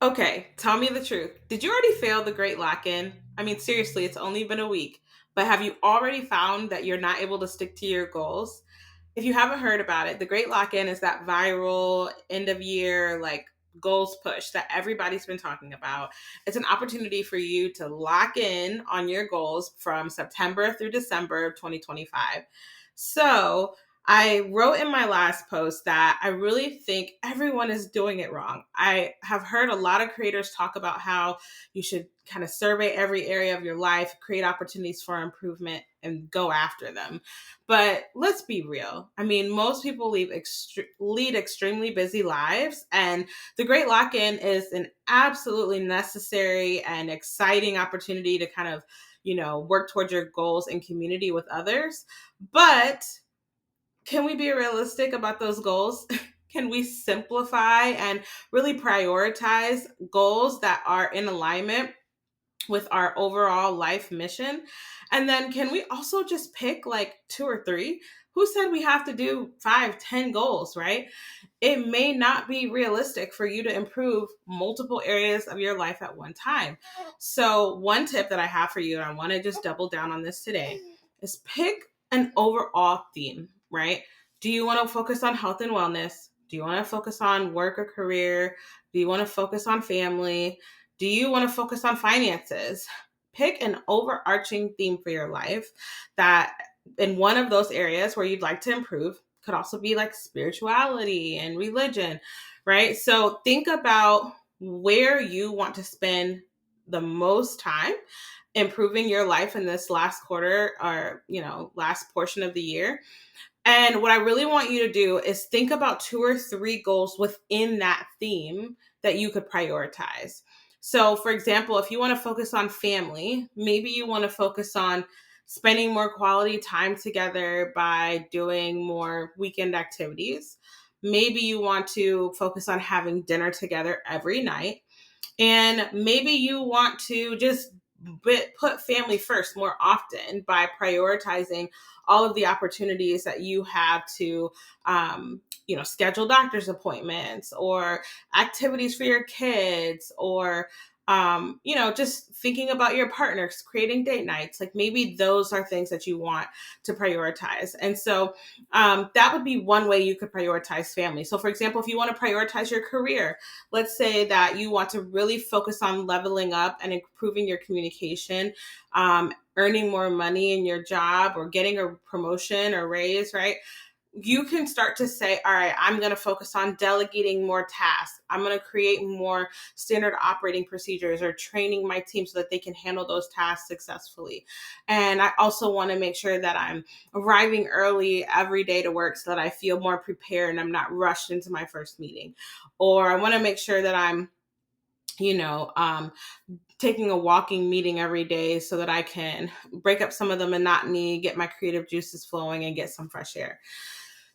Okay, tell me the truth. Did you already fail the great lock in? I mean, seriously, it's only been a week, but have you already found that you're not able to stick to your goals? If you haven't heard about it, the great lock in is that viral end of year, like, goals push that everybody's been talking about. It's an opportunity for you to lock in on your goals from September through December of 2025. So, I wrote in my last post that I really think everyone is doing it wrong. I have heard a lot of creators talk about how you should kind of survey every area of your life, create opportunities for improvement, and go after them. But let's be real. I mean, most people lead extremely busy lives, and the Great Lock In is an absolutely necessary and exciting opportunity to kind of, work towards your goals in community with others. But can we be realistic about those goals? Can we simplify and really prioritize goals that are in alignment with our overall life mission? And then can we also just pick like two or three? Who said we have to do 5, 10 goals, right? It may not be realistic for you to improve multiple areas of your life at one time. So, one tip that I have for you, and I want to just double down on this today, is pick an overall theme, right? Do you want to focus on health and wellness? Do you want to focus on work or career? Do you want to focus on family? Do you want to focus on finances? Pick an overarching theme for your life that in one of those areas where you'd like to improve could also be like spirituality and religion, right? So think about where you want to spend the most time improving your life in this last quarter or, last portion of the year. And what I really want you to do is think about two or three goals within that theme that you could prioritize. So, for example, if you want to focus on family, maybe you want to focus on spending more quality time together by doing more weekend activities. Maybe you want to focus on having dinner together every night. And maybe you want to just put family first more often by prioritizing all of the opportunities that you have to, schedule doctor's appointments or activities for your kids or, just thinking about your partners, creating date nights. Like maybe those are things that you want to prioritize. And so that would be one way you could prioritize family. So, for example, if you want to prioritize your career, let's say that you want to really focus on leveling up and improving your communication, earning more money in your job or getting a promotion or raise, right? You can start to say, all right, I'm going to focus on delegating more tasks. I'm going to create more standard operating procedures or training my team so that they can handle those tasks successfully. And I also want to make sure that I'm arriving early every day to work so that I feel more prepared and I'm not rushed into my first meeting. Or I want to make sure that I'm you know, um, taking a walking meeting every day so that I can break up some of the monotony, get my creative juices flowing, and get some fresh air.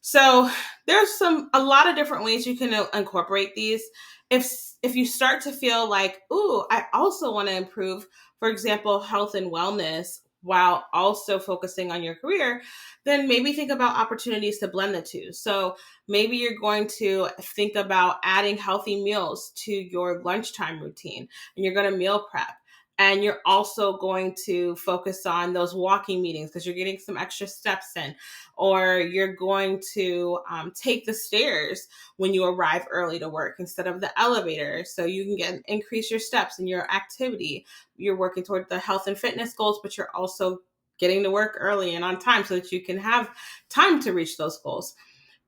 So there's a lot of different ways you can incorporate these. If you start to feel like, ooh, I also want to improve, for example, health and wellness while also focusing on your career, then maybe think about opportunities to blend the two. So maybe you're going to think about adding healthy meals to your lunchtime routine and you're going to meal prep. And you're also going to focus on those walking meetings because you're getting some extra steps in, or you're going to take the stairs when you arrive early to work instead of the elevator so you can increase your steps in your activity. You're working toward the health and fitness goals, but you're also getting to work early and on time so that you can have time to reach those goals.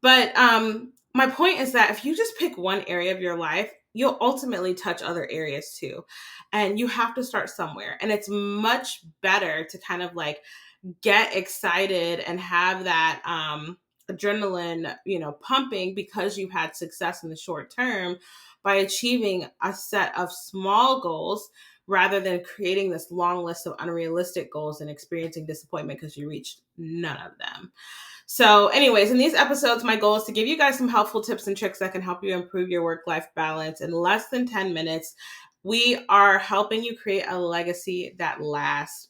But my point is that if you just pick one area of your life, you'll ultimately touch other areas too. And you have to start somewhere. And it's much better to kind of like get excited and have that adrenaline, pumping because you've had success in the short term by achieving a set of small goals rather than creating this long list of unrealistic goals and experiencing disappointment because you reached none of them. So, anyways, in these episodes, my goal is to give you guys some helpful tips and tricks that can help you improve your work life balance in less than 10 minutes. We are helping you create a legacy that lasts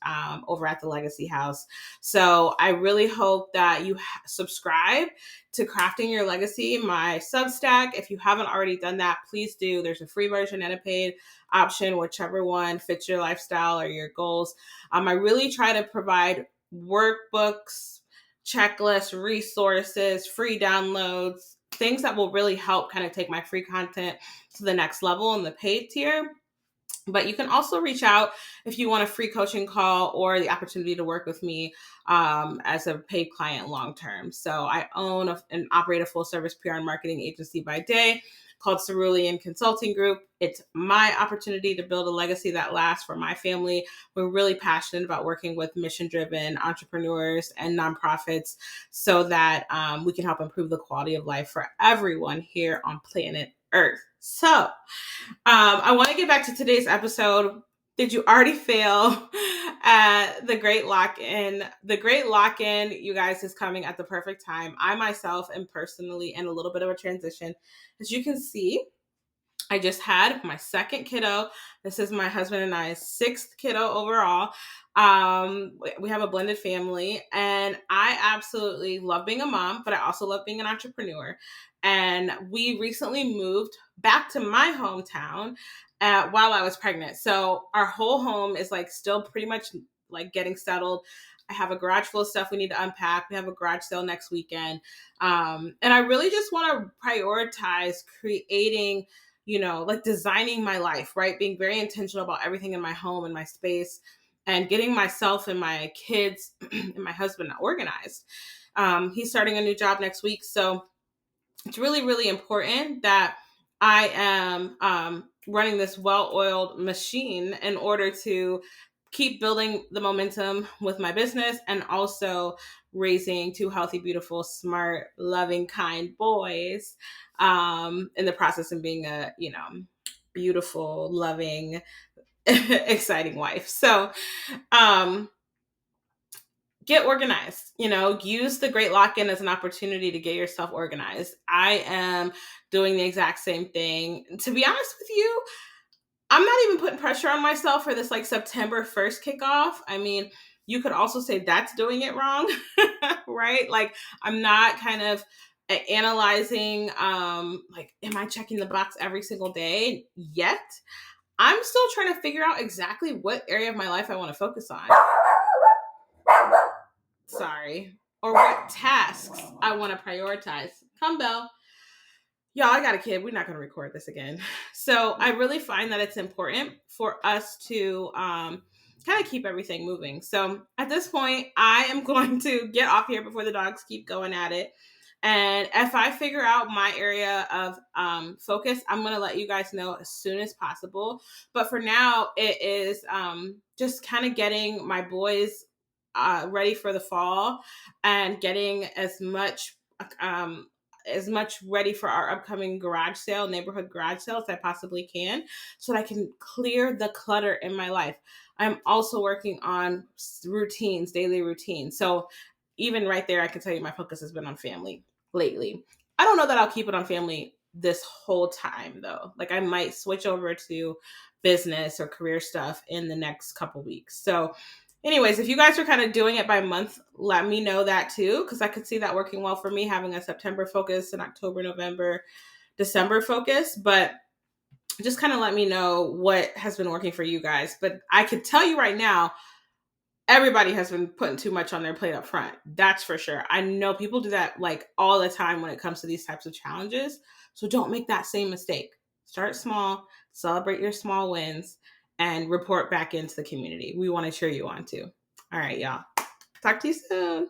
over at the Legacy House. So I really hope that you subscribe to Crafting Your Legacy, my Substack. If you haven't already done that, please do. There's a free version and a paid option, whichever one fits your lifestyle or your goals. I really try to provide workbooks, checklists, resources, free downloads, things that will really help kind of take my free content to the next level in the paid tier. But you can also reach out if you want a free coaching call or the opportunity to work with me as a paid client long term. So I own and operate a full service PR and marketing agency by day called Cerulean Consulting Group. It's my opportunity to build a legacy that lasts for my family. We're really passionate about working with mission-driven entrepreneurs and nonprofits so that we can help improve the quality of life for everyone here on planet Earth. So I want to get back to today's episode. Did you already fail at the Great Lock-In? The Great Lock-In, you guys, is coming at the perfect time. I myself am personally in a little bit of a transition. As you can see, I just had my second kiddo. This is my husband and I's sixth kiddo overall. We have a blended family, and I absolutely love being a mom, but I also love being an entrepreneur. And we recently moved back to my hometown while I was pregnant. So our whole home is like still pretty much like getting settled. I have a garage full of stuff we need to unpack. We have a garage sale next weekend. And I really just want to prioritize creating, like designing my life, right? Being very intentional about everything in my home and my space and getting myself and my kids and my husband organized. He's starting a new job next week. So it's really, really important that I am running this well-oiled machine in order to keep building the momentum with my business and also raising two healthy, beautiful, smart, loving, kind boys in the process of being a, beautiful, loving, exciting wife. So, get organized, use the Great Lock-In as an opportunity to get yourself organized. I am doing the exact same thing. To be honest with you, I'm not even putting pressure on myself for this like September 1st kickoff. I mean, you could also say that's doing it wrong, right? Like I'm not kind of analyzing, like, am I checking the box every single day yet? I'm still trying to figure out exactly what area of my life I want to focus on. Sorry. Or what tasks I want to prioritize. Come, Belle. Y'all, I got a kid. We're not going to record this again. So I really find that it's important for us to kind of keep everything moving. So at this point, I am going to get off here before the dogs keep going at it. And if I figure out my area of focus, I'm going to let you guys know as soon as possible. But for now, it is just kind of getting my boys ready for the fall and getting as much ready for our upcoming neighborhood garage sale as I possibly can, so that I can clear the clutter in my life. I'm also working on daily routines. So even right there, I can tell you my focus has been on family lately. I don't know that I'll keep it on family this whole time though. Like I might switch over to business or career stuff in the next couple weeks. So anyways, if you guys are kind of doing it by month, let me know that too, because I could see that working well for me, having a September focus, an October, November, December focus. But just kind of let me know what has been working for you guys. But I could tell you right now, everybody has been putting too much on their plate up front. That's for sure. I know people do that like all the time when it comes to these types of challenges. So don't make that same mistake. Start small, celebrate your small wins, and report back into the community. We want to cheer you on too. All right, y'all. Talk to you soon.